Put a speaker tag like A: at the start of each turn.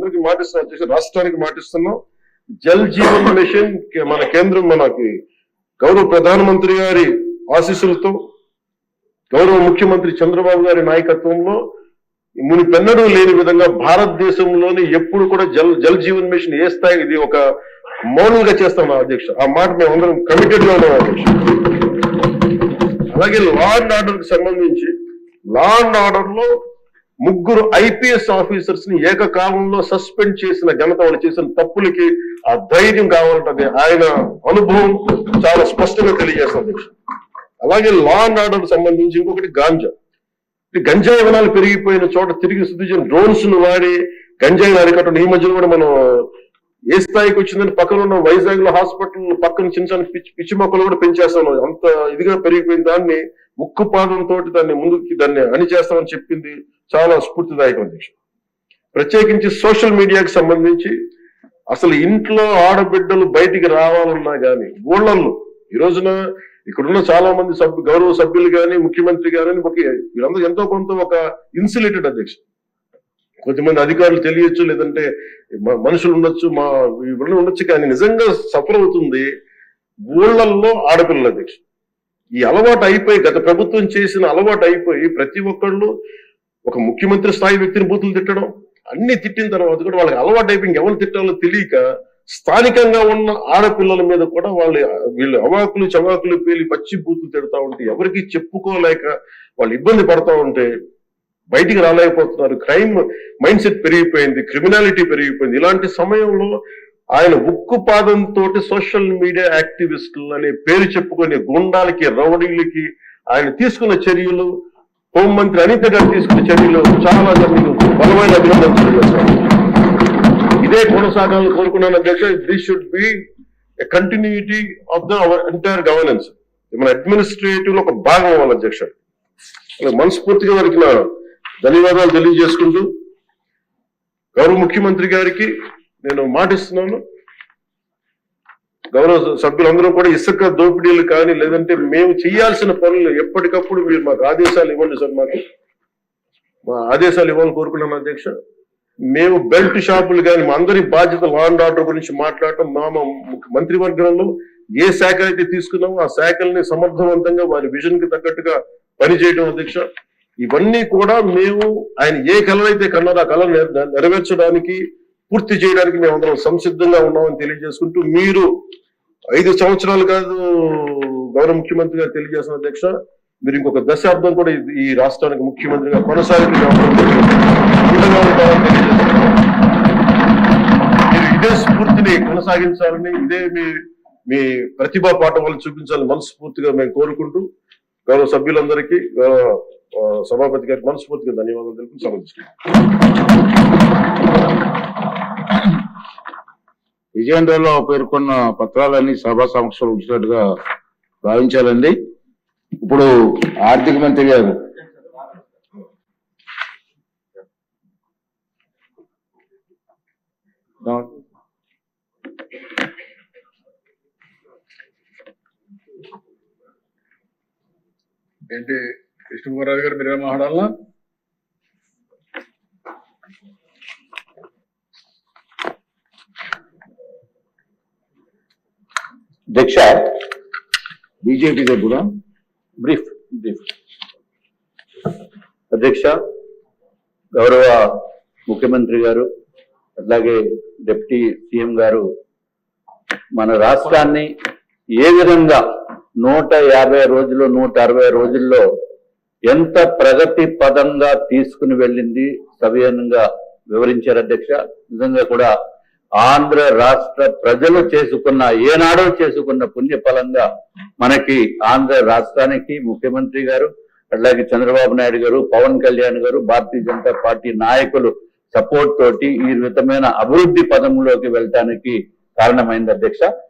A: అందరికీ మాటిస్తున్నాం అధ్యక్ష, రాష్ట్రానికి మాటిస్తున్నాం. జల్ జీవన్ మిషన్ మన కేంద్రం మనకి గౌరవ ప్రధానమంత్రి గారి ఆశీస్సులతో, గౌరవ ముఖ్యమంత్రి చంద్రబాబు గారి నాయకత్వంలో మునిపెన్నడూ లేని విధంగా భారతదేశంలోని ఎప్పుడు కూడా జల్ జీవన్ మిషన్ ఏ స్థాయి, ఇది ఒక మౌనంగా చేస్తాం అధ్యక్ష. ఆ మాట మేము అందరం కమిటెడ్ గా ఉన్నాం అధ్యక్ష. అలాగే లా అండ్ ఆర్డర్ కి సంబంధించి లా అండ్ ఆర్డర్ లో 3 IPS ఆఫీసర్స్ ని ఏకకాలంలో సస్పెండ్ చేసిన ఘనత, వాళ్ళు చేసిన తప్పులకి ఆ ధైర్యం కావాలంటే ఆయన అనుభవం చాలా స్పష్టంగా తెలియజేస్తుంది అధ్యక్ష. అలాగే లా అండ్ ఆర్డర్ సంబంధించి ఇంకొకటి గాంజా. గంజాయి వనాలు పెరిగిపోయిన చోట తిరిగి సిటిజన్ డ్రోన్స్ ను వాడి గంజాయి అరికట్టడం. ఈ మధ్యలో కూడా మనం ఏ స్థాయికి వచ్చిందని పక్కన ఉన్న వైజాగ్ లో హాస్పిటల్ పక్కన చిన్న చిన్న పిచ్చి మొక్కలు కూడా పెంచేస్తాం. అంత ఇదిగా పెరిగిపోయిన దాన్ని ఉక్కుపాదంతో దాన్ని అణిచేస్తామని చెప్పింది చాలా స్ఫూర్తిదాయకం అధ్యక్ష. ప్రత్యేకించి సోషల్ మీడియాకి సంబంధించి అసలు ఇంట్లో ఆడబిడ్డలు బయటికి రావాలన్నా కానీ ఊళ్ళల్లో ఈ రోజున ఇక్కడున్న చాలా మంది గౌరవ సభ్యులు కానీ ముఖ్యమంత్రి కానీ వీళ్ళందరూ ఎంతో కొంత ఒక ఇన్సులేటెడ్ అధ్యక్ష. కొంతమంది అధికారులు తెలియచ్చు, లేదంటే మనుషులు ఉండొచ్చు, ఇవన్నీ ఉండొచ్చు, కానీ నిజంగా సఫర్ అవుతుంది ఊళ్ళల్లో ఆడపిల్లల అధ్యక్ష. ఈ అలవాటు అయిపోయి, గత ప్రభుత్వం చేసిన అలవాటు అయిపోయి ప్రతి ఒక్కళ్ళు ఒక ముఖ్యమంత్రి స్థాయి వ్యక్తిని బూతులు తిట్టడం, అన్ని తిట్టిన తర్వాత కూడా వాళ్ళకి అలవాటు అయిపోయి ఇంకెవరు తిట్టాలో తెలియక స్థానికంగా ఉన్న ఆడపిల్లల మీద కూడా వీళ్ళు అవాకులు చవాకులు పేలి పచ్చి బూతులు తిడతా ఉంటే ఎవరికి చెప్పుకోలేక వాళ్ళు ఇబ్బంది పడతా ఉంటే బయటికి రాలేకపోతున్నారు. క్రైమ్ మైండ్ సెట్ పెరిగిపోయింది, క్రిమినాలిటీ పెరిగిపోయింది. ఇలాంటి సమయంలో ఆయన ఉక్కుపాదంతో సోషల్ మీడియా యాక్టివిస్టులు అనే పేరు చెప్పుకునే గుండాలకి, రౌడీలకి ఆయన తీసుకున్న చర్యలు, హోంమంత్రి అనిత గారు తీసుకున్న చర్యలు చాలా బలమైన అభినందనలు చేస్తారు. ఇదే కొనసాగాలని కోరుకున్నాను అధ్యక్ష. This should be a continuity of our entire governance. మన అడ్మినిస్ట్రేటివ్ లో ఒక భాగం అవ్వాలి అధ్యక్ష. మనస్ఫూర్తిగా వారికి నా ధన్యవాదాలు తెలియజేసుకుంటూ గౌరవ ముఖ్యమంత్రి గారికి నేను మాటిస్తున్నాను, గౌరవ సభ్యులందరూ కూడా ఇసుక దోపిడీలు కానీ లేదంటే మేము చేయాల్సిన పనులు ఎప్పటికప్పుడు మీరు మాకు ఆదేశాలు ఇవ్వండి సార్. మా ఆదేశాలు ఇవ్వాలని కోరుకున్నాను అధ్యక్ష. మేము బెల్ట్ షాపులు కానీ మా అందరి బాధ్యత లా అండ్ ఆర్డర్ గురించి మాట్లాడటం, మా మంత్రివర్గంలో ఏ శాఖ అయితే తీసుకున్నామో ఆ శాఖల్ని సమర్థవంతంగా వారి విజన్ కి తగ్గట్టుగా పనిచేయడం అధ్యక్ష. ఇవన్నీ కూడా మేము ఆయన ఏ కళనైతే కన్నారో ఆ కళను నెరవేర్చడానికి, పూర్తి చేయడానికి మేమందరం సంసిద్ధంగా ఉన్నామని తెలియజేసుకుంటూ, మీరు 5 సంవత్సరాలు కాదు గౌరవ ముఖ్యమంత్రి గారు తెలియజేస్తున్న అధ్యక్ష, మీరు ఇంకొక దశాబ్దం కూడా ఈ రాష్ట్రానికి ముఖ్యమంత్రిగా కొనసాగుతూ మీరు ఇదే స్ఫూర్తిని కొనసాగించాలని, ఇదే మీ ప్రతిభా పాఠవాలను చూపించాలని మనస్ఫూర్తిగా మేము కోరుకుంటూ గౌరవ సభ్యులందరికీ, సభాపతి గారికి మనస్ఫూర్తిగా ధన్యవాదాలు తెలుపుతూ సమర్పిస్తున్నాను.
B: విజయేంద్రలో పేర్కొన్న పత్రాలన్నీ సభా సమక్షంలో ఉంచినట్టుగా భావించాలండి. ఇప్పుడు ఆర్థిక మంత్రి గారు
C: ఏంటి కృష్ణకుమార్ గారు మీరేం మాట్లాడాలా?
B: అధ్యక్ష, బీజేపీ కూడా బ్రీఫ్ అధ్యక్ష, గౌరవ ముఖ్యమంత్రి గారు అట్లాగే డిప్యూటీ సీఎం గారు మన రాష్ట్రాన్ని ఏ విధంగా 150 రోజులు 160 రోజుల్లో ఎంత ప్రగతి పదంగా తీసుకుని వెళ్ళింది సవివరంగా వివరించారు అధ్యక్ష. నిజంగా కూడా ఆంధ్ర రాష్ట్ర ప్రజలు ఏనాడో చేసుకున్న పుణ్యఫలంగా మనకి ఆంధ్ర రాష్ట్రానికి ముఖ్యమంత్రి గారు అట్లాగే చంద్రబాబు నాయుడు గారు, పవన్ కళ్యాణ్ గారు, భారతీయ జనతా పార్టీ నాయకులు సపోర్ట్ తోటి ఈ విధమైన అభివృద్ధి పదంలోకి వెళ్ళటానికి కారణమైంది అధ్యక్ష.